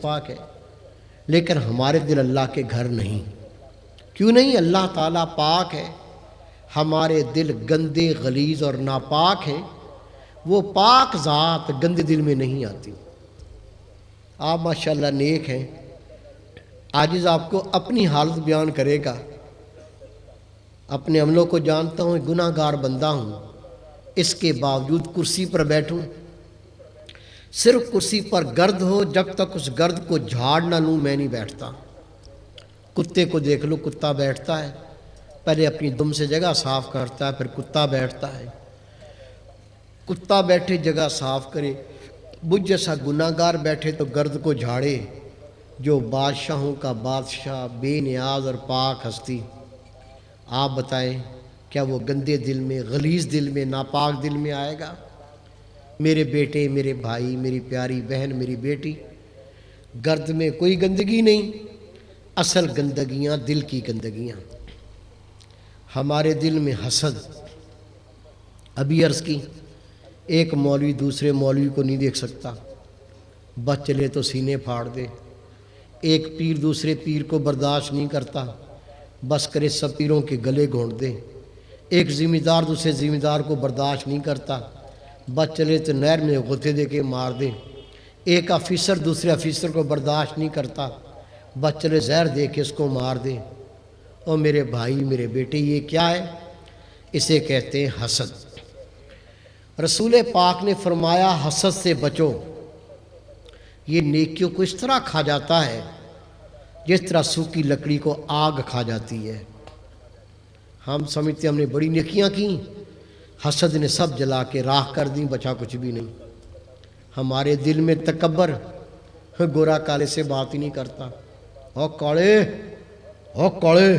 پاک ہے، لیکن ہمارے دل اللہ کے گھر نہیں۔ کیوں نہیں؟ اللہ تعالیٰ پاک ہے، ہمارے دل گندے غلیظ اور ناپاک ہیں۔ وہ پاک ذات گندے دل میں نہیں آتی۔ آپ ماشاءاللہ نیک ہیں۔ عاجز آپ کو اپنی حالت بیان کرے گا۔ اپنے عملوں کو جانتا ہوں، گناہ گار بندہ ہوں، اس کے باوجود کرسی پر بیٹھوں، صرف کرسی پر گرد ہو، جب تک اس گرد کو جھاڑ نہ لوں میں نہیں بیٹھتا۔ کتے کو دیکھ لو، کتا بیٹھتا ہے، پہلے اپنی دم سے جگہ صاف کرتا ہے، پھر کتا بیٹھتا ہے۔ کتا بیٹھے جگہ صاف کرے، مجھ جیسا گناہ گار بیٹھے تو گرد کو جھاڑے۔ جو بادشاہوں کا بادشاہ، بے نیاز اور پاک ہستی، آپ بتائیں کیا وہ گندے دل میں، غلیظ دل میں، ناپاک دل میں آئے گا؟ میرے بیٹے، میرے بھائی، میری پیاری بہن، میری بیٹی، گرد میں کوئی گندگی نہیں، اصل گندگیاں دل کی گندگیاں۔ ہمارے دل میں حسد، ابھی عرض کی، ایک مولوی دوسرے مولوی کو نہیں دیکھ سکتا، بس چلے تو سینے پھاڑ دے۔ ایک پیر دوسرے پیر کو برداشت نہیں کرتا، بس کرے سب پیروں کے گلے گھونٹ دے۔ ایک ذمہ دار دوسرے ذمہ دار کو برداشت نہیں کرتا، بس چلے تو نہر میں غوطے دے کے مار دے۔ ایک آفیسر دوسرے آفیسر کو برداشت نہیں کرتا، بس چلے زہر دے کے اس کو مار دے۔ اور میرے بھائی، میرے بیٹے، یہ کیا ہے؟ اسے کہتے ہیں حسد۔ رسول پاک نے فرمایا حسد سے بچو، یہ نیکیوں کو اس طرح کھا جاتا ہے جس طرح سوکھی لکڑی کو آگ کھا جاتی ہے۔ ہم سمجھتے ہم نے بڑی نیکیاں کی، حسد نے سب جلا کے راکھ کر دیں، بچا کچھ بھی نہیں۔ ہمارے دل میں تکبر، گورا کالے سے بات ہی نہیں کرتا، او کالے، او کالے،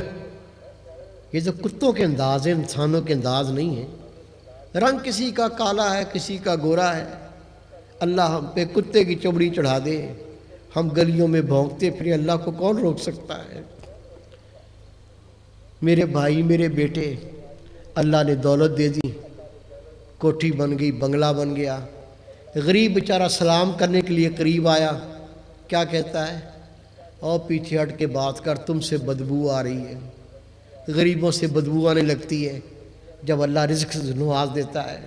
یہ جو کتوں کے انداز ہیں، انسانوں کے انداز نہیں ہیں۔ رنگ کسی کا کالا ہے، کسی کا گورا ہے، اللہ ہم پہ کتے کی چمڑی چڑھا دے، ہم گلیوں میں بھونکتے پھریں، اللہ کو کون روک سکتا ہے؟ میرے بھائی، میرے بیٹے، اللہ نے دولت دے دی، کوٹھی بن گئی، بنگلہ بن گیا، غریب بیچارہ سلام کرنے کے لیے قریب آیا، کیا کہتا ہے؟ اور پیچھے ہٹ کے بات کر، تم سے بدبو آ رہی ہے۔ غریبوں سے بدبو آنے لگتی ہے جب اللہ رزق سے نواز دیتا ہے۔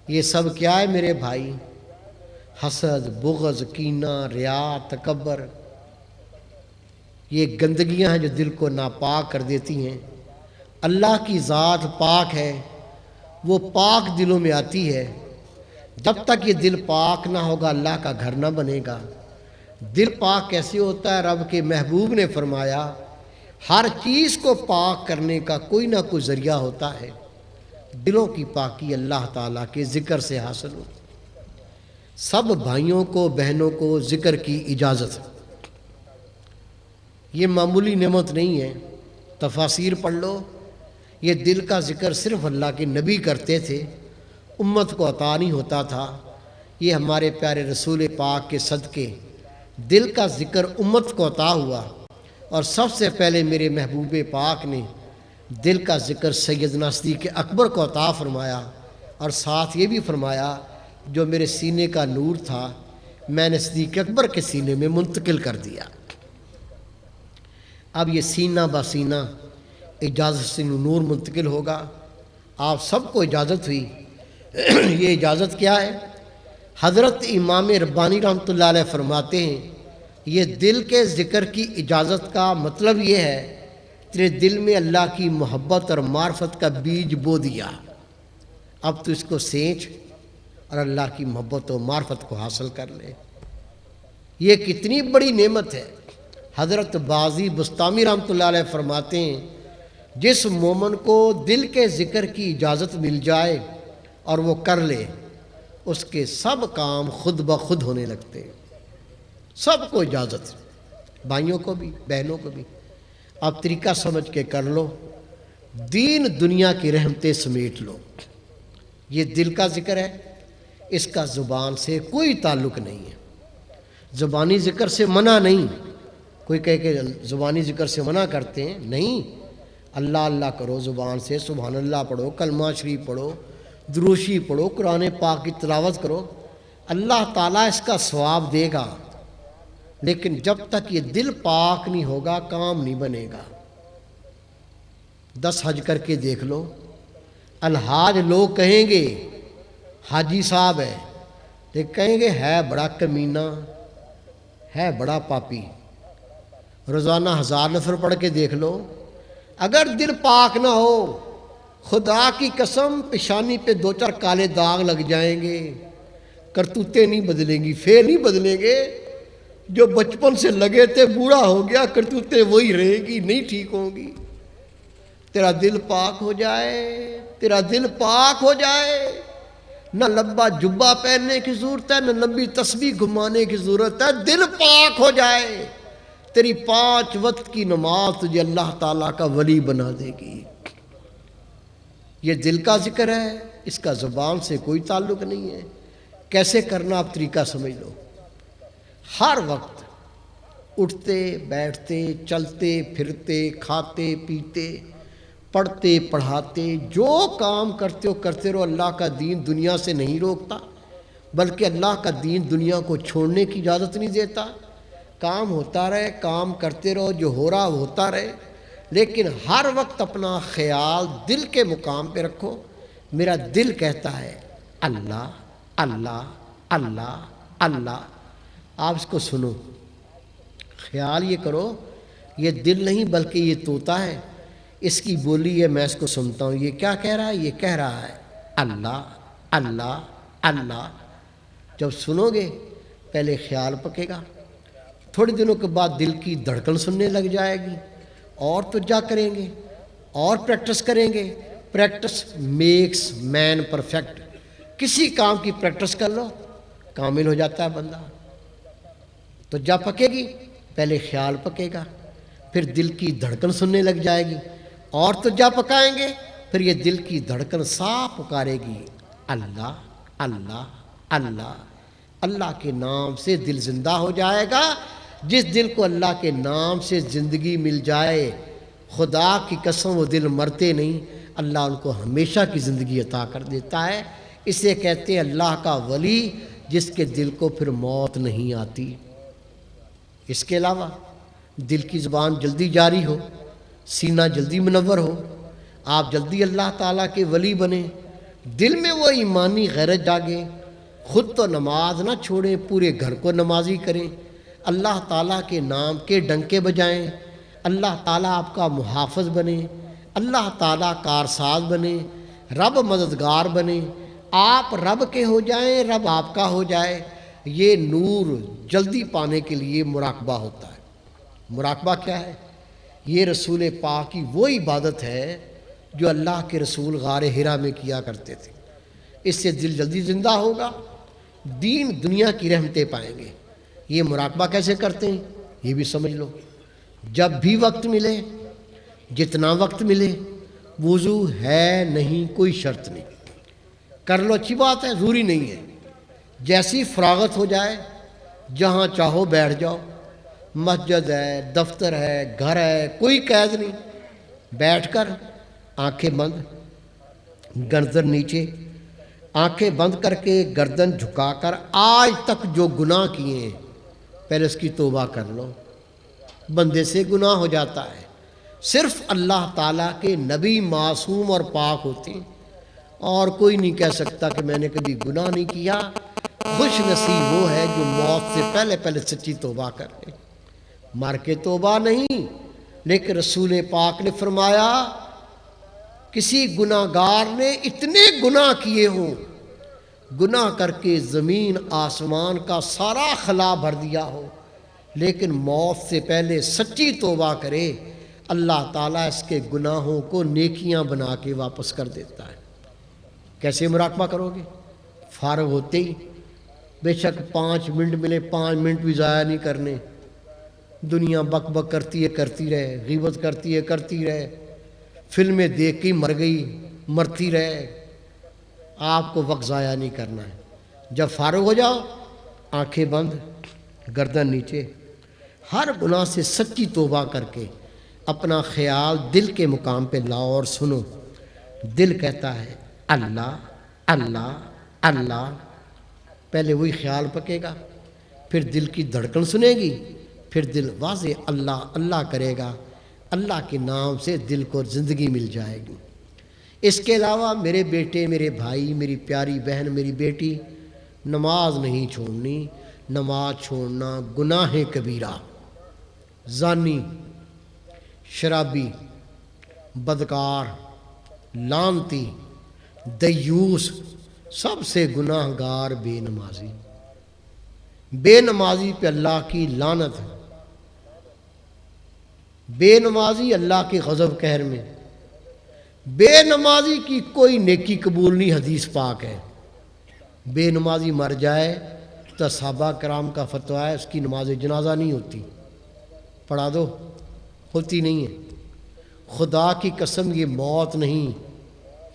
یہ سب کیا ہے میرے بھائی؟ حسد، بغض، کینہ، ریا، تکبر، یہ گندگیاں ہیں جو دل کو ناپاک کر دیتی ہیں۔ اللہ کی ذات پاک ہے، وہ پاک دلوں میں آتی ہے۔ جب تک یہ دل پاک نہ ہوگا اللہ کا گھر نہ بنے گا۔ دل پاک کیسے ہوتا ہے؟ رب کے محبوب نے فرمایا ہر چیز کو پاک کرنے کا کوئی نہ کوئی ذریعہ ہوتا ہے۔ دلوں کی پاکی اللہ تعالیٰ کے ذکر سے حاصل ہوتی۔ سب بھائیوں کو، بہنوں کو ذکر کی اجازت، یہ معمولی نعمت نہیں ہے۔ تفاسیر پڑھ لو، یہ دل کا ذکر صرف اللہ کے نبی کرتے تھے، امت کو عطا نہیں ہوتا تھا۔ یہ ہمارے پیارے رسول پاک کے صدقے دل کا ذکر امت کو عطا ہوا، اور سب سے پہلے میرے محبوب پاک نے دل کا ذکر سیدنا صدیق اکبر کو عطا فرمایا، اور ساتھ یہ بھی فرمایا جو میرے سینے کا نور تھا میں نے صدیق اکبر کے سینے میں منتقل کر دیا۔ اب یہ سینہ بسینہ اجازت سے نور منتقل ہوگا۔ آپ سب کو اجازت ہوئی۔ یہ اجازت کیا ہے؟ حضرت امام ربانی رحمۃ اللہ علیہ فرماتے ہیں یہ دل کے ذکر کی اجازت کا مطلب یہ ہے تیرے دل میں اللہ کی محبت اور معرفت کا بیج بو دیا، اب تو اس کو سینچ اور اللہ کی محبت و معرفت کو حاصل کر لے۔ یہ کتنی بڑی نعمت ہے۔ حضرت بازی بستامی رحمۃ اللہ علیہ فرماتے ہیں جس مومن کو دل کے ذکر کی اجازت مل جائے اور وہ کر لے، اس کے سب کام خود بخود ہونے لگتے ہیں۔ سب کو اجازت، بھائیوں کو بھی، بہنوں کو بھی۔ آپ طریقہ سمجھ کے کر لو، دین دنیا کی رحمتیں سمیٹ لو۔ یہ دل کا ذکر ہے، اس کا زبان سے کوئی تعلق نہیں ہے، زبانی ذکر سے منع نہیں۔ کوئی کہے کہ زبانی ذکر سے منع کرتے ہیں، نہیں، اللہ اللہ کرو زبان سے، سبحان اللہ پڑھو، کلمہ شریف پڑھو، دروشی پڑھو، قرآن پاک کی تلاوت کرو، اللہ تعالیٰ اس کا ثواب دے گا۔ لیکن جب تک یہ دل پاک نہیں ہوگا کام نہیں بنے گا۔ 10 حج کر کے دیکھ لو، الحاج لوگ کہیں گے حاجی صاحب ہے، لیکن کہیں گے ہے بڑا کمینہ، ہے بڑا پاپی۔ روزانہ 1000 نفل پڑھ کے دیکھ لو، اگر دل پاک نہ ہو، خدا کی قسم پیشانی پہ 2-4 کالے داغ لگ جائیں گے، کرتوتیں نہیں بدلیں گی، فعل نہیں بدلیں گے۔ جو بچپن سے لگے تھے بوڑھا ہو گیا، کرتوتیں وہی رہے گی، نہیں ٹھیک ہوں گی۔ تیرا دل پاک ہو جائے، تیرا دل پاک ہو جائے، نہ لمبا جبہ پہننے کی ضرورت ہے، نہ لمبی تسبیح گھمانے کی ضرورت ہے، دل پاک ہو جائے، تیری 5 وقت کی نماز تجھے اللہ تعالیٰ کا ولی بنا دے گی۔ یہ دل کا ذکر ہے، اس کا زبان سے کوئی تعلق نہیں ہے۔ کیسے کرنا آپ طریقہ سمجھ لو۔ ہر وقت اٹھتے بیٹھتے چلتے پھرتے کھاتے پیتے پڑھتے پڑھاتے جو کام کرتے ہو کرتے رہو، اللہ کا دین دنیا سے نہیں روکتا، بلکہ اللہ کا دین دنیا کو چھوڑنے کی اجازت نہیں دیتا۔ کام ہوتا رہے، کام کرتے رہو، جو ہو رہا ہوتا رہے، لیکن ہر وقت اپنا خیال دل کے مقام پہ رکھو۔ میرا دل کہتا ہے اللہ اللہ اللہ اللہ، آپ اس کو سنو، خیال یہ کرو یہ دل نہیں بلکہ یہ طوطا ہے، اس کی بولی ہے، میں اس کو سنتا ہوں، یہ کیا کہہ رہا ہے؟ یہ کہہ رہا ہے اللہ اللہ اللہ۔ جب سنو گے پہلے خیال پکے گا، تھوڑے دنوں کے بعد دل کی دھڑکن سننے لگ جائے گی، اور توجہ کریں گے اور پریکٹس کریں گے۔ Practice makes man perfect. کسی کام کی پریکٹس کر لو، کامل ہو جاتا ہے بندہ۔ توجہ پکے گی، پہلے خیال پکے گا، پھر دل کی دھڑکن سننے لگ جائے گی، اور توجہ پکائیں گے، پھر یہ دل کی دھڑکن صاف پکارے گی اللہ اللہ اللہ۔ اللہ کے نام سے دل زندہ ہو جائے گا۔ جس دل کو اللہ کے نام سے زندگی مل جائے، خدا کی قسم وہ دل مرتے نہیں، اللہ ان کو ہمیشہ کی زندگی عطا کر دیتا ہے۔ اسے کہتے ہیں اللہ کا ولی، جس کے دل کو پھر موت نہیں آتی۔ اس کے علاوہ دل کی زبان جلدی جاری ہو، سینہ جلدی منور ہو، آپ جلدی اللہ تعالیٰ کے ولی بنیں، دل میں وہ ایمانی غیرت جاگے، خود تو نماز نہ چھوڑیں، پورے گھر کو نمازی کریں، اللہ تعالیٰ کے نام کے ڈنکے بجائیں، اللہ تعالیٰ آپ کا محافظ بنے، اللہ تعالیٰ کارساز بنے، رب مددگار بنے، آپ رب کے ہو جائیں، رب آپ کا ہو جائے۔ یہ نور جلدی پانے کے لیے مراقبہ ہوتا ہے۔ مراقبہ کیا ہے؟ یہ رسول پاک کی وہ عبادت ہے جو اللہ کے رسول غار حرا میں کیا کرتے تھے۔ اس سے دل جلدی زندہ ہوگا، دین دنیا کی رحمتیں پائیں گے۔ یہ مراقبہ کیسے کرتے ہیں یہ بھی سمجھ لو۔ جب بھی وقت ملے، جتنا وقت ملے، وضو ہے نہیں کوئی شرط نہیں، کر لو، اچھی بات ہے، ضروری نہیں ہے۔ جیسی فراغت ہو جائے جہاں چاہو بیٹھ جاؤ، مسجد ہے، دفتر ہے، گھر ہے، کوئی قید نہیں، بیٹھ کر آنکھیں بند، گردن نیچے، آنکھیں بند کر کے گردن جھکا کر آج تک جو گناہ کیے ہیں پہلے اس کی توبہ کر لو۔ بندے سے گناہ ہو جاتا ہے، صرف اللہ تعالیٰ کے نبی معصوم اور پاک ہوتے ہیں، اور کوئی نہیں کہہ سکتا کہ میں نے کبھی گناہ نہیں کیا۔ خوش نصیب وہ ہے جو موت سے پہلے پہلے سچی توبہ کر لے، مر کے توبہ نہیں۔ لیکن رسول پاک نے فرمایا کسی گناہ گار نے اتنے گناہ کیے ہوں، گناہ کر کے زمین آسمان کا سارا خلا بھر دیا ہو، لیکن موت سے پہلے سچی توبہ کرے، اللہ تعالیٰ اس کے گناہوں کو نیکیاں بنا کے واپس کر دیتا ہے۔ کیسے مراقبہ کرو گے؟ فارغ ہوتے ہی، بے شک 5 منٹ ملے، 5 منٹ بھی ضائع نہیں کرنے۔ دنیا بک بک کرتی ہے کرتی رہے، غیبت کرتی ہے کرتی رہے، فلمیں دیکھ کے مر گئی مرتی رہے، آپ کو وقت ضائع نہیں کرنا ہے۔ جب فارغ ہو جاؤ، آنکھیں بند، گردن نیچے، ہر گناہ سے سچی توبہ کر کے اپنا خیال دل کے مقام پہ لاؤ اور سنو۔ دل کہتا ہے اللہ اللہ اللہ، پہلے وہی خیال پکے گا، پھر دل کی دھڑکن سنے گی، پھر دل واضح اللہ اللہ کرے گا، اللہ کے نام سے دل کو زندگی مل جائے گی۔ اس کے علاوہ میرے بیٹے، میرے بھائی، میری پیاری بہن، میری بیٹی، نماز نہیں چھوڑنی۔ نماز چھوڑنا گناہ کبیرہ۔ زانی، شرابی، بدکار، لعنتی، دیوس، سب سے گناہ گار بے نمازی۔ بے نمازی پہ اللہ کی لعنت ہے۔ بے نمازی اللہ کے غضب قہر میں۔ بے نمازی کی کوئی نیکی قبول نہیں، حدیث پاک ہے۔ بے نمازی مر جائے تو صحابہ کرام کا فتویٰ ہے اس کی نماز جنازہ نہیں ہوتی۔ پڑھا دو، ہوتی نہیں ہے۔ خدا کی قسم یہ موت نہیں،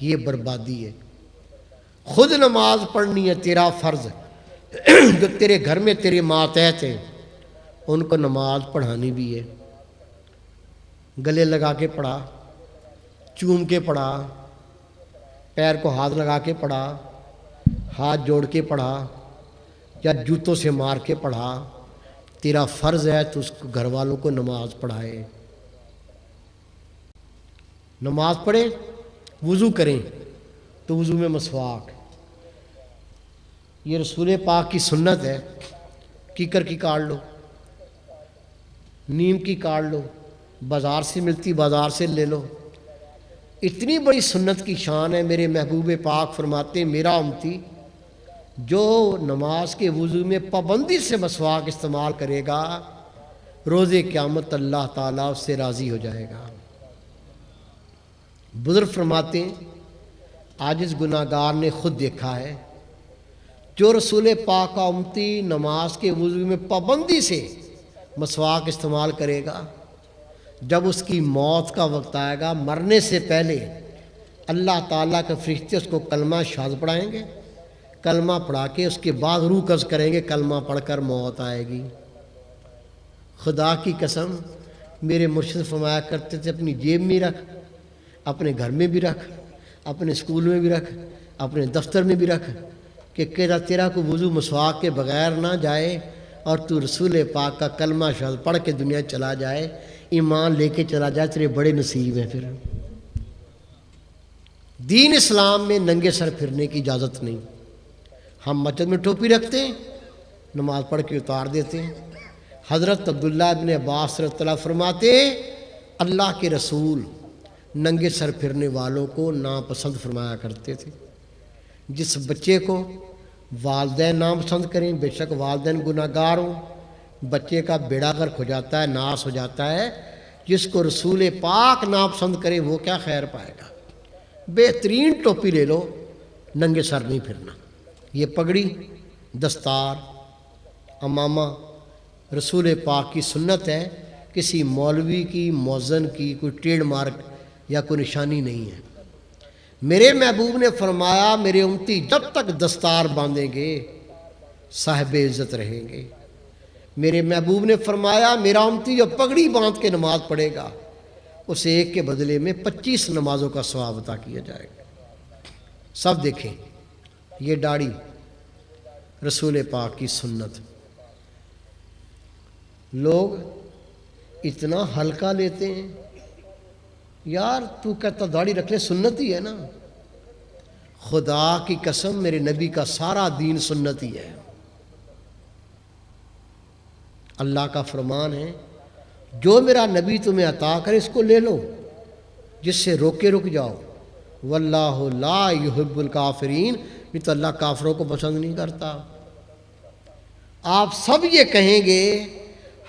یہ بربادی ہے۔ خود نماز پڑھنی ہے تیرا فرض، جو تیرے گھر میں تیرے ماتحت ہیں ان کو نماز پڑھانی بھی ہے۔ گلے لگا کے پڑھا، چوم کے پڑھا، پیر کو ہاتھ لگا کے پڑھا، ہاتھ جوڑ کے پڑھا، یا جوتوں سے مار کے پڑھا، تیرا فرض ہے تو اس کو گھر والوں کو نماز پڑھائے۔ نماز پڑھیں، وضو کریں تو وضو میں مسواک، یہ رسول پاک کی سنت ہے۔ کیکر کی کاٹ لو، نیم کی کاٹ لو، بازار سے ملتی بازار سے لے لو۔ اتنی بڑی سنت کی شان ہے۔ میرے محبوب پاک فرماتے ہیں میرا امتی جو نماز کے وضو میں پابندی سے مسواک استعمال کرے گا، روز قیامت اللہ تعالیٰ اس سے راضی ہو جائے گا۔ بزرگ فرماتے ہیں عاجز گناہ گار نے خود دیکھا ہے، جو رسول پاک کا امتی نماز کے وضو میں پابندی سے مسواک استعمال کرے گا، جب اس کی موت کا وقت آئے گا، مرنے سے پہلے اللہ تعالیٰ کے فرشتے اس کو کلمہ شہادت پڑھائیں گے۔ کلمہ پڑھا کے اس کے بعد روح قبض کریں گے، کلمہ پڑھ کر موت آئے گی۔ خدا کی قسم میرے مرشد فرمایا کرتے تھے اپنی جیب میں رکھ، اپنے گھر میں بھی رکھ، اپنے اسکول میں بھی رکھ، اپنے دفتر میں بھی رکھ، کہ تیرا کو وضو مسواک کے بغیر نہ جائے اور تو رسول پاک کا کلمہ شہادت پڑھ کے دنیا چلا جائے، ایمان لے کے چلا جائے، تیرے بڑے نصیب ہیں۔ پھر دین اسلام میں ننگے سر پھرنے کی اجازت نہیں۔ ہم مسجد میں ٹوپی رکھتے ہیں، نماز پڑھ کے اتار دیتے ہیں۔ حضرت عبداللہ ابن عباس رضی اللہ عنہ فرماتے اللہ کے رسول ننگے سر پھرنے والوں کو ناپسند فرمایا کرتے تھے۔ جس بچے کو والدین ناپسند کریں، بے شک والدین گناہ گار ہوں، بچے کا بیڑا غرق ہو جاتا ہے، ناس ہو جاتا ہے۔ جس کو رسول پاک ناپسند کرے وہ کیا خیر پائے گا۔ بہترین ٹوپی لے لو، ننگے سر نہیں پھرنا۔ یہ پگڑی، دستار، امامہ رسول پاک کی سنت ہے، کسی مولوی کی، مؤذن کی کوئی ٹریڈ مارک یا کوئی نشانی نہیں ہے۔ میرے محبوب نے فرمایا میرے امتی جب تک دستار باندھیں گے صاحب عزت رہیں گے۔ میرے محبوب نے فرمایا میرا امتی جو پگڑی باندھ کے نماز پڑھے گا اسے ایک کے بدلے میں 25 نمازوں کا ثواب عطا کیا جائے گا۔ سب دیکھیں، یہ داڑھی رسول پاک کی سنت۔ لوگ اتنا ہلکا لیتے ہیں، یار تو کہتا داڑھی رکھ لے، سنت ہی ہے نا۔ خدا کی قسم میرے نبی کا سارا دین سنت ہی ہے۔ اللہ کا فرمان ہے جو میرا نبی تمہیں عطا کرے اس کو لے لو، جس سے روکے رک جاؤ۔ واللہ لا یحب الکافرین، یہ تو اللہ کافروں کو پسند نہیں کرتا۔ آپ سب یہ کہیں گے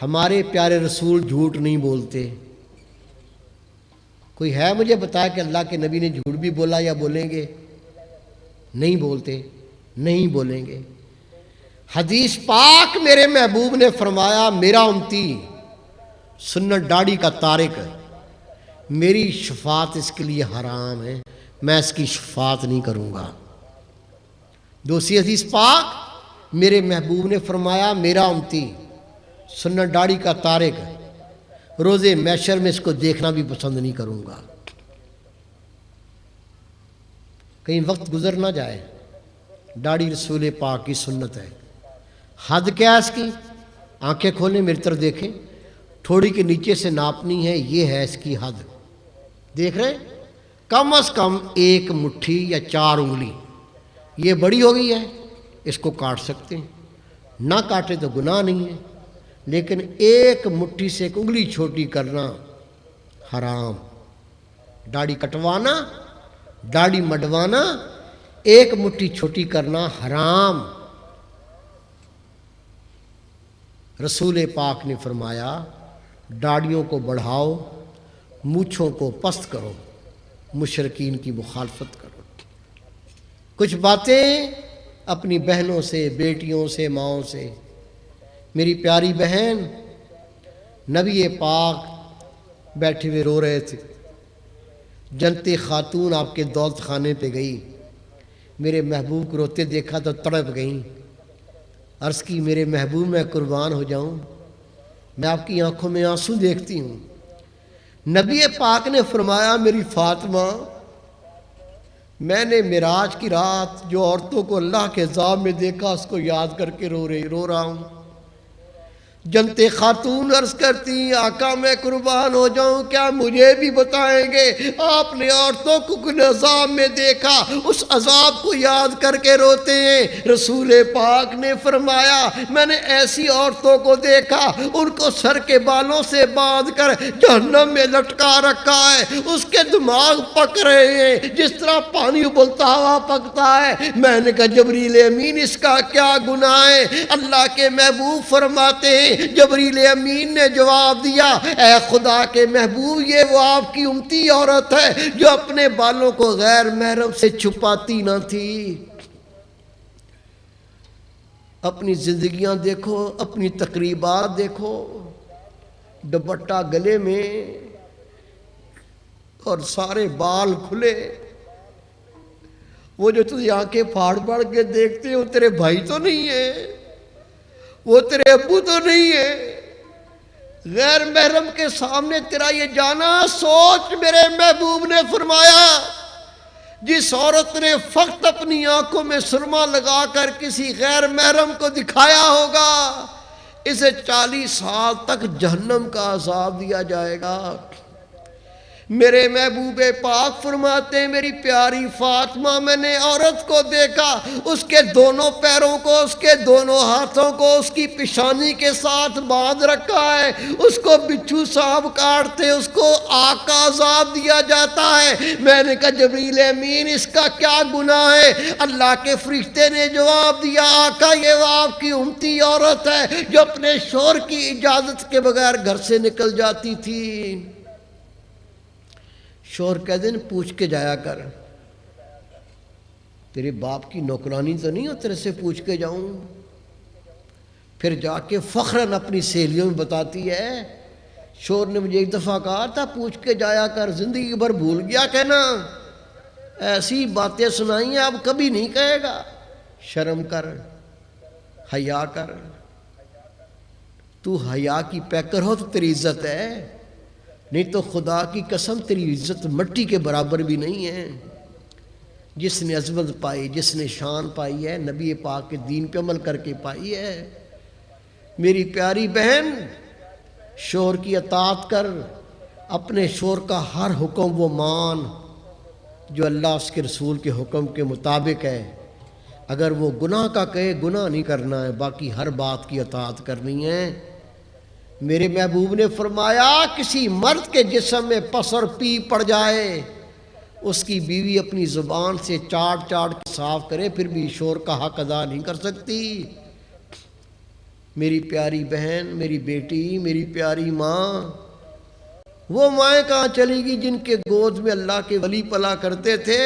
ہمارے پیارے رسول جھوٹ نہیں بولتے۔ کوئی ہے مجھے بتایا کہ اللہ کے نبی نے جھوٹ بھی بولا یا بولیں گے؟ نہیں بولتے، نہیں بولیں گے۔ حدیث پاک میرے محبوب نے فرمایا میرا امتی سنت داڑھی کا تارک، میری شفاعت اس کے لیے حرام ہے، میں اس کی شفاعت نہیں کروں گا۔ دوسری حدیث پاک میرے محبوب نے فرمایا میرا امتی سنت داڑھی کا تارک، روز محشر میں اس کو دیکھنا بھی پسند نہیں کروں گا۔ کہیں وقت گزر نہ جائے، داڑھی رسول پاک کی سنت ہے۔ حد کیا ہے اس کی؟ آنکھیں کھولیں میری طرف دیکھیں، تھوڑی کے نیچے سے ناپنی ہے، یہ ہے اس کی حد، دیکھ رہے ہیں؟ کم از کم 1 مٹھی یا 4 انگلی، یہ بڑی ہو گئی ہے، اس کو کاٹ سکتے ہیں، نہ کاٹے تو گناہ نہیں ہے، لیکن 1 مٹھی سے 1 انگلی چھوٹی کرنا حرام، داڑھی کٹوانا، داڑھی مڈوانا، 1 مٹھی چھوٹی کرنا حرام۔ رسول پاک نے فرمایا داڑھیوں کو بڑھاؤ، مونچھوں کو پست کرو، مشرکین کی مخالفت کرو۔ کچھ باتیں اپنی بہنوں سے، بیٹیوں سے، ماؤں سے۔ میری پیاری بہن، نبی پاک بیٹھے ہوئے رو رہے تھے، جنت خاتون آپ کے دولت خانے پہ گئی، میرے محبوب کو روتے دیکھا تو تڑپ گئیں، عرض کی میرے محبوب میں قربان ہو جاؤں، میں آپ کی آنکھوں میں آنسو دیکھتی ہوں۔ نبی پاک نے فرمایا میری فاطمہ، میں نے معراج کی رات جو عورتوں کو اللہ کے عذاب میں دیکھا اس کو یاد کر کے رو رہا ہوں۔ جنت خاتون عرض کرتی آقا میں قربان ہو جاؤں، کیا مجھے بھی بتائیں گے آپ نے عورتوں کو کن عذاب میں دیکھا، اس عذاب کو یاد کر کے روتے ہیں؟ رسول پاک نے فرمایا میں نے ایسی عورتوں کو دیکھا ان کو سر کے بالوں سے باندھ کر جہنم میں لٹکا رکھا ہے، اس کے دماغ پک رہے ہیں جس طرح پانی ابلتا ہوا پکتا ہے۔ میں نے کہا جبریل امین اس کا کیا گناہ ہے؟ اللہ کے محبوب فرماتے ہیں، جبریل امین نے جواب دیا اے خدا کے محبوب، یہ وہ آپ کی امتی عورت ہے جو اپنے بالوں کو غیر محرم سے چھپاتی نہ تھی۔ اپنی زندگیاں دیکھو، اپنی تقریبات دیکھو، دوپٹہ گلے میں اور سارے بال کھلے، وہ جو تجھے آنکھیں پھاڑ پھاڑ کے دیکھتے ہیں وہ تیرے بھائی تو نہیں ہے، وہ تیرے ابو تو نہیں ہے، غیر محرم کے سامنے تیرا یہ جانا سوچ۔ میرے محبوب نے فرمایا جس عورت نے فقط اپنی آنکھوں میں سرما لگا کر کسی غیر محرم کو دکھایا ہوگا اسے 40 سال تک جہنم کا عذاب دیا جائے گا۔ میرے محبوب پاک فرماتے ہیں میری پیاری فاطمہ، میں نے عورت کو دیکھا، اس کے دونوں پیروں کو، اس کے دونوں ہاتھوں کو اس کی پیشانی کے ساتھ باندھ رکھا ہے، اس کو بچھو سانپ کاٹتے، اس کو آگ کا عذاب دیا جاتا ہے۔ میں نے کہا جبریل امین اس کا کیا گناہ ہے؟ اللہ کے فرشتے نے جواب دیا آقا یہ وہ آپ کی امتی عورت ہے جو اپنے شوہر کی اجازت کے بغیر گھر سے نکل جاتی تھی۔ شوہر کہہ دیں پوچھ کے جایا کر، تیرے باپ کی نوکرانی تو نہیں ہو تیرے سے پوچھ کے جاؤں؟ پھر جا کے فخراً اپنی سہیلیوں میں بتاتی ہے شوہر نے مجھے ایک دفعہ کہا تھا پوچھ کے جایا کر، زندگی بھر بھول گیا کہنا، ایسی باتیں سنائی ہیں اب کبھی نہیں کہے گا۔ شرم کر، حیا کر، تو حیا کی پیکر ہو تو تیری عزت ہے، نہیں تو خدا کی قسم تیری عزت مٹی کے برابر بھی نہیں ہے۔ جس نے عظمت پائی، جس نے شان پائی ہے، نبی پاک کے دین پہ عمل کر کے پائی ہے۔ میری پیاری بہن، شوہر کی اطاعت کر، اپنے شوہر کا ہر حکم وہ مان جو اللہ اس کے رسول کے حکم کے مطابق ہے۔ اگر وہ گناہ کا کہے گناہ نہیں کرنا ہے، باقی ہر بات کی اطاعت کرنی ہے۔ میرے محبوب نے فرمایا کسی مرد کے جسم میں پس اور پی پڑ جائے، اس کی بیوی اپنی زبان سے چاٹ چاٹ کے صاف کرے پھر بھی شوہر کا حق ادا نہیں کر سکتی۔ میری پیاری بہن، میری بیٹی، میری پیاری ماں، وہ مائیں کہاں چلی گی جن کے گود میں اللہ کے ولی پلا کرتے تھے؟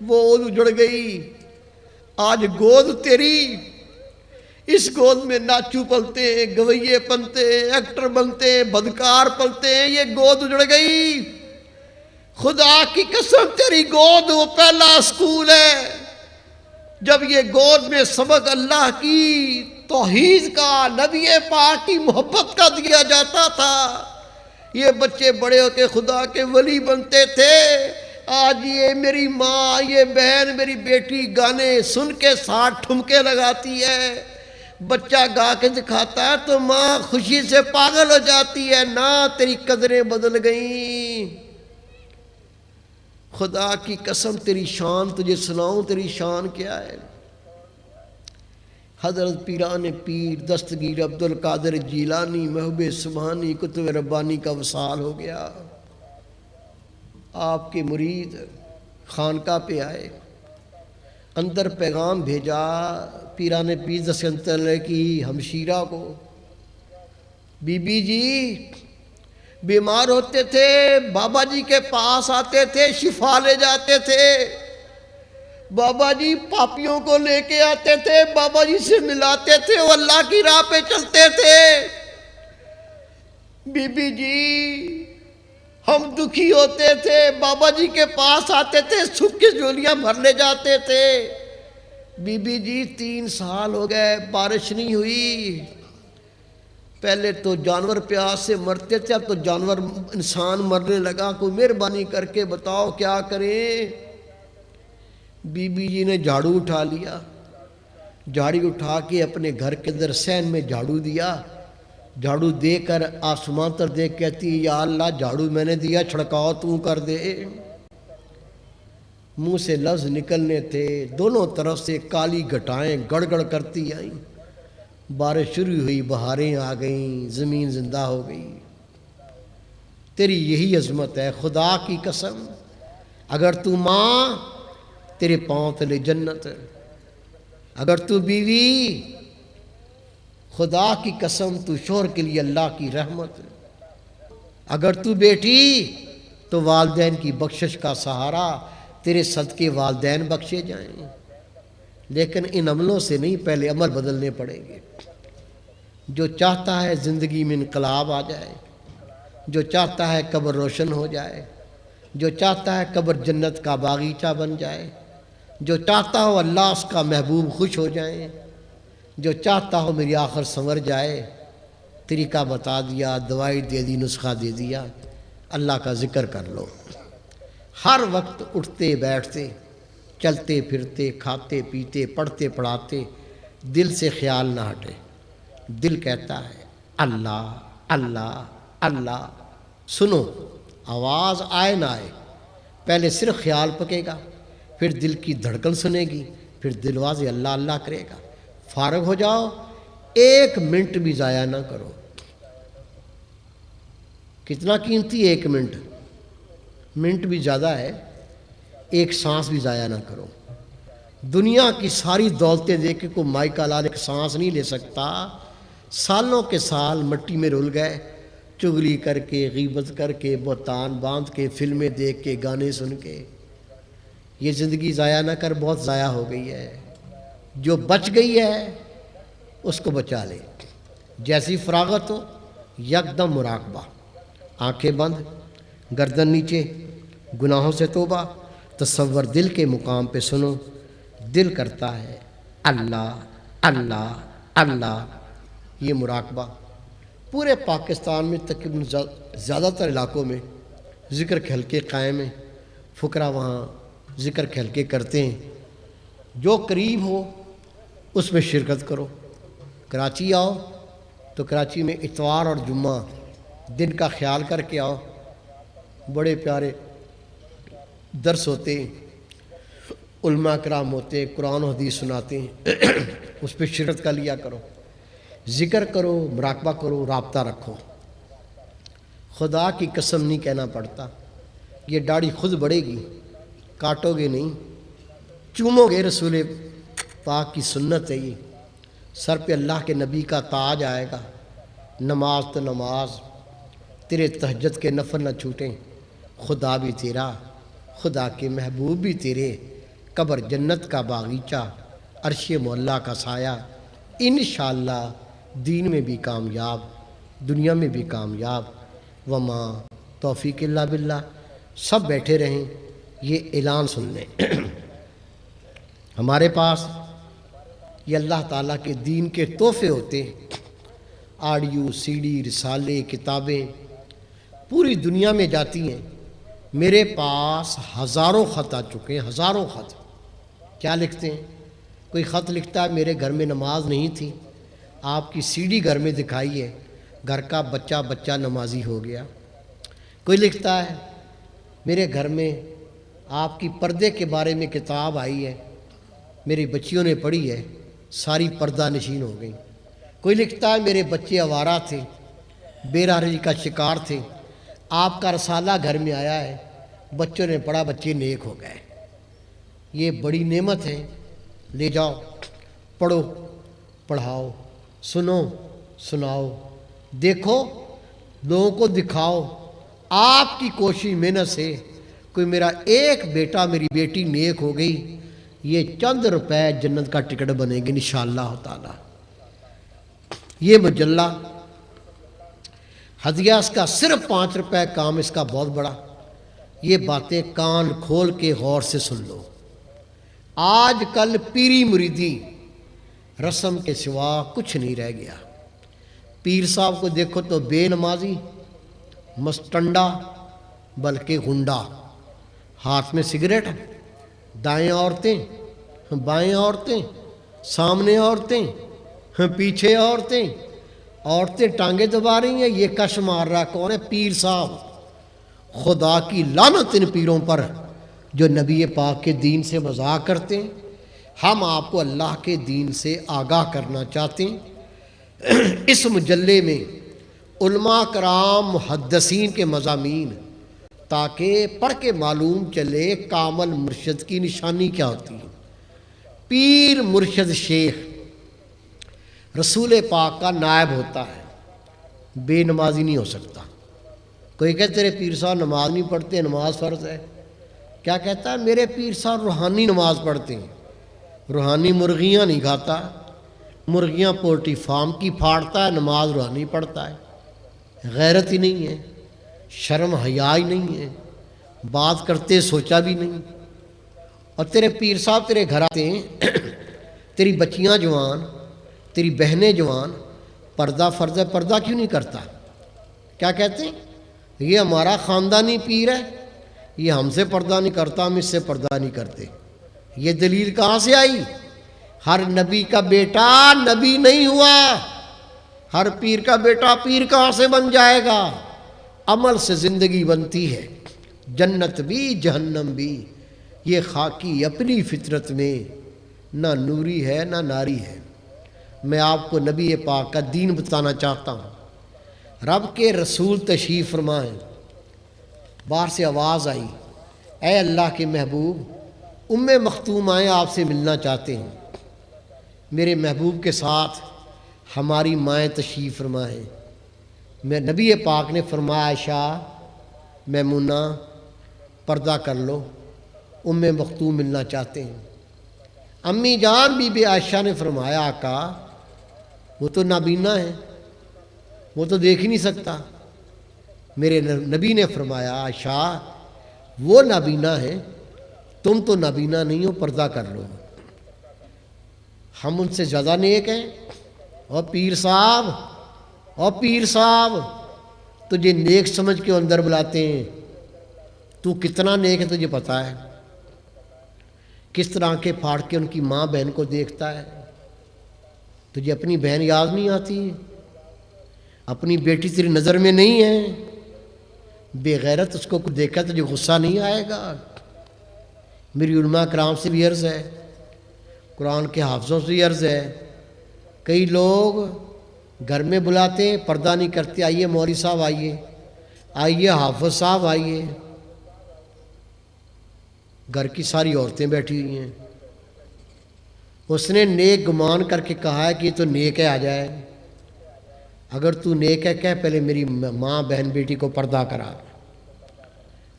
وہ اجڑ گئی۔ آج گود تیری، اس گود میں ناچو پلتے ہیں، گویے پلتے ہیں، ایکٹر بنتے ہیں، بدکار پلتے ہیں، یہ گود اجڑ گئی۔ خدا کی قسم تیری گود وہ پہلا اسکول ہے جب یہ گود میں سبق اللہ کی توحید کا، نبی پاک کی محبت کا دیا جاتا تھا، یہ بچے بڑے ہو کے خدا کے ولی بنتے تھے۔ آج یہ میری ماں، یہ بہن، میری بیٹی گانے سن کے ساتھ ٹھمکے لگاتی ہے، بچہ گا کے دکھاتا ہے تو ماں خوشی سے پاگل ہو جاتی ہے، نہ تیری قدریں بدل گئیں۔ خدا کی قسم تیری شان تجھے سناؤں، تیری شان کیا ہے۔ حضرت پیران پیر دستگیر عبدالقادر جیلانی محبوب سبحانی کتب ربانی کا وصال ہو گیا۔ آپ کے مرید خانقاہ پہ آئے، اندر پیغام بھیجا پیران پیر دستگیر کی ہمشیرہ کو، بی بی جی بیمار ہوتے تھے بابا جی کے پاس آتے تھے، شفا لے جاتے تھے، بابا جی پاپیوں کو لے کے آتے تھے، بابا جی سے ملاتے تھے، وہ اللہ کی راہ پہ چلتے تھے۔ بی بی جی ہم دکھی ہوتے تھے، بابا جی کے پاس آتے تھے، سکھ کی جھولیاں بھر لے جاتے تھے۔ بی بی جی 3 سال ہو گئے بارش نہیں ہوئی، پہلے تو جانور پیاس سے مرتے تھے، اب تو جانور انسان مرنے لگا، کوئی مہربانی کر کے بتاؤ کیا کریں۔ بی بی جی نے جھاڑو اٹھا لیا، جھاڑو اٹھا کے اپنے گھر کے اندر صحن میں جھاڑو دیا، جھاڑو دے کر آسمان تر دیکھ کہتی یا اللہ جھاڑو میں نے دیا، چھڑکاؤ تو کر دے۔ منہ سے لفظ نکلنے تھے، دونوں طرف سے کالی گھٹائیں گڑ گڑ کرتی آئیں، بارش شروع ہوئی، بہاریں آ گئیں، زمین زندہ ہو گئی۔ تیری یہی عظمت ہے خدا کی قسم، اگر تو ماں تیرے پاؤں تلے جنت، اگر تو بیوی خدا کی قسم تو شوہر کے لیے اللہ کی رحمت، اگر تو بیٹی تو والدین کی بخشش کا سہارا، تیرے صدقے والدین بخشے جائیں۔ لیکن ان عملوں سے نہیں، پہلے عمل بدلنے پڑیں گے۔ جو چاہتا ہے زندگی میں انقلاب آ جائے، جو چاہتا ہے قبر روشن ہو جائے، جو چاہتا ہے قبر جنت کا باغیچہ بن جائے، جو چاہتا ہو اللہ اس کا محبوب خوش ہو جائیں، جو چاہتا ہو میری آخر سنور جائے، طریقہ بتا دیا، دوائی دے دی، نسخہ دے دیا، اللہ کا ذکر کر لو۔ ہر وقت اٹھتے بیٹھتے چلتے پھرتے کھاتے پیتے پڑھتے پڑھاتے دل سے خیال نہ ہٹے، دل کہتا ہے اللہ اللہ اللہ۔ سنو، آواز آئے نہ آئے، پہلے صرف خیال پکے گا، پھر دل کی دھڑکن سنے گی، پھر دل واضح اللہ اللہ کرے گا۔ فارغ ہو جاؤ، 1 منٹ بھی ضائع نہ کرو۔ کتنا قیمتی 1 منٹ، منٹ بھی زیادہ ہے، 1 سانس بھی ضائع نہ کرو۔ دنیا کی ساری دولتیں دے کے کوئی مائی کا لال 1 سانس نہیں لے سکتا۔ سالوں کے سال مٹی میں رول گئے، چغلی کر کے، غیبت کر کے، بہتان باندھ کے، فلمیں دیکھ کے، گانے سن کے۔ یہ زندگی ضائع نہ کر، بہت ضائع ہو گئی ہے۔ جو بچ گئی ہے اس کو بچا لے۔ جیسی فراغت ہو یکدم مراقبہ، آنکھیں بند، گردن نیچے، گناہوں سے توبہ، تصور دل کے مقام پہ سنو، دل کرتا ہے اللہ اللہ اللہ۔ یہ مراقبہ پورے پاکستان میں تقریباً زیادہ تر علاقوں میں ذکر کے حلقے قائم ہیں، فقراء وہاں ذکر کے حلقے کرتے ہیں۔ جو قریب ہو اس میں شرکت کرو۔ کراچی آؤ تو کراچی میں اتوار اور جمعہ دن کا خیال کر کے آؤ، بڑے پیارے درس ہوتے ہیں، علماء کرام ہوتے ہیں، قرآن و حدیث سناتے ہیں، اس پہ شرکت کر لیا کرو، ذکر کرو، مراقبہ کرو، رابطہ رکھو۔ خدا کی قسم نہیں کہنا پڑتا، یہ داڑھی خود بڑھے گی، کاٹو گے نہیں، چومو گے۔ رسول پاک کی سنت ہے، یہ سر پہ اللہ کے نبی کا تاج آئے گا۔ نماز تو نماز، تیرے تہجد کے نفل نہ چھوٹیں، خدا بھی تیرا، خدا کے محبوب بھی تیرے، قبر جنت کا باغیچہ، عرش معلیٰ کا سایہ۔ انشاءاللہ دین میں بھی کامیاب، دنیا میں بھی کامیاب۔ وما توفیق الا باللہ۔ سب بیٹھے رہیں، یہ اعلان سن لیں۔ ہمارے پاس یہ اللہ تعالیٰ کے دین کے تحفے ہوتے ہیں، آڈیو، سی ڈی، رسالے، کتابیں پوری دنیا میں جاتی ہیں۔ میرے پاس ہزاروں خط آ چکے ہیں، ہزاروں خط۔ کیا لکھتے ہیں؟ کوئی خط لکھتا ہے میرے گھر میں نماز نہیں تھی، آپ کی سی ڈی گھر میں دکھائی ہے، گھر کا بچہ بچہ نمازی ہو گیا۔ کوئی لکھتا ہے میرے گھر میں آپ کی پردے کے بارے میں کتاب آئی ہے، میری بچیوں نے پڑھی ہے، ساری پردہ نشین ہو گئی۔ کوئی لکھتا ہے میرے بچے آوارہ تھے، بے راہی کا شکار تھے، آپ کا رسالہ گھر میں آیا ہے، بچوں نے پڑھا، بچے نیک ہو گئے۔ یہ بڑی نعمت ہے، لے جاؤ، پڑھو، پڑھاؤ، سنو، سناؤ، دیکھو، لوگوں کو دکھاؤ۔ آپ کی کوشش محنت سے کوئی میرا ایک بیٹا میری بیٹی نیک ہو گئی، یہ چند روپے جنت کا ٹکٹ بنے گی انشاءاللہ تعالی۔ یہ مجلہ ہدیہ اس کا صرف 5 روپے کام اس کا بہت بڑا۔ یہ باتیں کان کھول کے غور سے سن لو۔ آج کل پیری مریدی رسم کے سوا کچھ نہیں رہ گیا۔ پیر صاحب کو دیکھو تو بے نمازی، مستنڈا، بلکہ غنڈا، ہاتھ میں سگریٹ، دائیں عورتیں، بائیں عورتیں، سامنے عورتیں، پیچھے عورتیں، عورتیں ٹانگیں دبا رہی ہیں، یہ کش مار رہا کون ہے؟ پیر صاحب۔ خدا کی لعنت ان پیروں پر جو نبی پاک کے دین سے مذاق کرتے ہیں۔ ہم آپ کو اللہ کے دین سے آگاہ کرنا چاہتے ہیں۔ اس مجلے میں علماء کرام محدثین کے مضامین، تاکہ پڑھ کے معلوم چلے کامل مرشد کی نشانی کیا ہوتی ہے۔ پیر مرشد شیخ رسول پاک کا نائب ہوتا ہے، بے نمازی نہیں ہو سکتا۔ کوئی کہتے تیرے پیر صاحب نماز نہیں پڑھتے، نماز فرض ہے۔ کیا کہتا ہے؟ میرے پیر صاحب روحانی نماز پڑھتے ہیں، روحانی مرغیاں نہیں کھاتا، مرغیاں پولٹری فارم کی پھاڑتا ہے، نماز روحانی پڑھتا ہے۔ غیرت ہی نہیں ہے، شرم حیا ہی نہیں ہے، بات کرتے سوچا بھی نہیں۔ اور تیرے پیر صاحب تیرے گھر آتے ہیں، تیری بچیاں جوان، تیری بہنیں جوان، پردہ فرض ہے، پردہ کیوں نہیں کرتا؟ کیا کہتے ہیں؟ یہ ہمارا خاندانی پیر ہے، یہ ہم سے پردہ نہیں کرتا، ہم اس سے پردہ نہیں کرتے۔ یہ دلیل کہاں سے آئی؟ ہر نبی کا بیٹا نبی نہیں ہوا، ہر پیر کا بیٹا پیر کہاں سے بن جائے گا؟ عمل سے زندگی بنتی ہے، جنت بھی جہنم بھی۔ یہ خاکی اپنی فطرت میں نہ نوری ہے نہ ناری ہے۔ میں آپ کو نبی پاک کا دین بتانا چاہتا ہوں۔ رب کے رسول تشریف فرمائیں، باہر سے آواز آئی، اے اللہ کے محبوب، ام مختوم آئیں، آپ سے ملنا چاہتے ہیں۔ میرے محبوب کے ساتھ ہماری مائیں تشریف فرمائیں۔ میں نبی پاک نے فرمایا، عائشہ، میمونہ، پردہ کر لو، ام مختوم ملنا چاہتے ہیں۔ امی جان بی بی عائشہ نے فرمایا، آقا وہ تو نابینا ہے، وہ تو دیکھ ہی نہیں سکتا۔ میرے نبی نے فرمایا، عائشہ وہ نابینا ہے، تم تو نابینا نہیں ہو، پردہ کر لو۔ ہم ان سے زیادہ نیک ہیں۔ اور پیر صاحب، اور پیر صاحب، تجھے نیک سمجھ کے اندر بلاتے ہیں، تو کتنا نیک ہے تجھے پتہ ہے؟ کس طرح آنکھیں پھاڑ کے ان کی ماں بہن کو دیکھتا ہے۔ تجھے اپنی بہن یاد نہیں آتی؟ اپنی بیٹی تیری نظر میں نہیں ہے؟ بے غیرت، اس کو کچھ دیکھا تجھے غصہ نہیں آئے گا؟ میری علماء کرام سے بھی عرض ہے، قرآن کے حافظوں سے بھی عرض ہے، کئی لوگ گھر میں بلاتے ہیں، پردہ نہیں کرتے، آئیے مولوی صاحب آئیے، آئیے حافظ صاحب آئیے، گھر کی ساری عورتیں بیٹھی ہوئی ہیں۔ اس نے نیک گمان کر کے کہا ہے کہ یہ تو نیک ہے، آ جائے۔ اگر تو نیک ہے کہہ پہلے میری ماں بہن بیٹی کو پردہ کرا،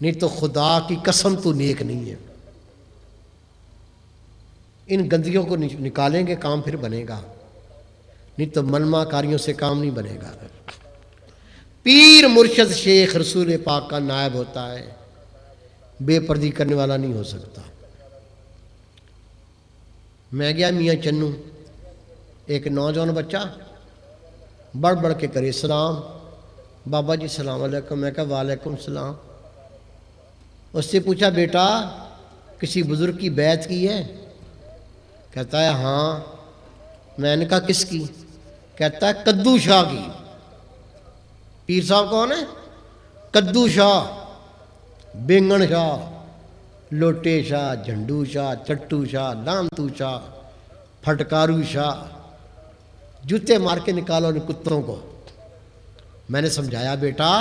نہیں تو خدا کی قسم تو نیک نہیں ہے۔ ان گندگیوں کو نکالیں گے کام پھر بنے گا، نہیں تو ملما کاریوں سے کام نہیں بنے گا۔ پیر مرشد شیخ رسول پاک کا نائب ہوتا ہے، بے پردی کرنے والا نہیں ہو سکتا۔ میں گیا میاں چنو، ایک نوجوان بچہ بڑھ بڑھ کے کرے سلام، بابا جی السلام علیکم۔ میں کہا وعلیکم السلام۔ اس سے پوچھا، بیٹا کسی بزرگ کی بیعت کی ہے؟ کہتا ہے ہاں۔ میں نے کہا کس کی؟ کہتا ہے کدو شاہ کی. پیر صاحب کون ہے؟ کدو شاہ، بینگن شاہ، لوٹے شاہ، جھنڈو شاہ، چٹو شاہ، لامتو شاہ، پھٹکارو شاہ. جوتے مار کے نکالو ان کتوں کو. میں نے سمجھایا بیٹا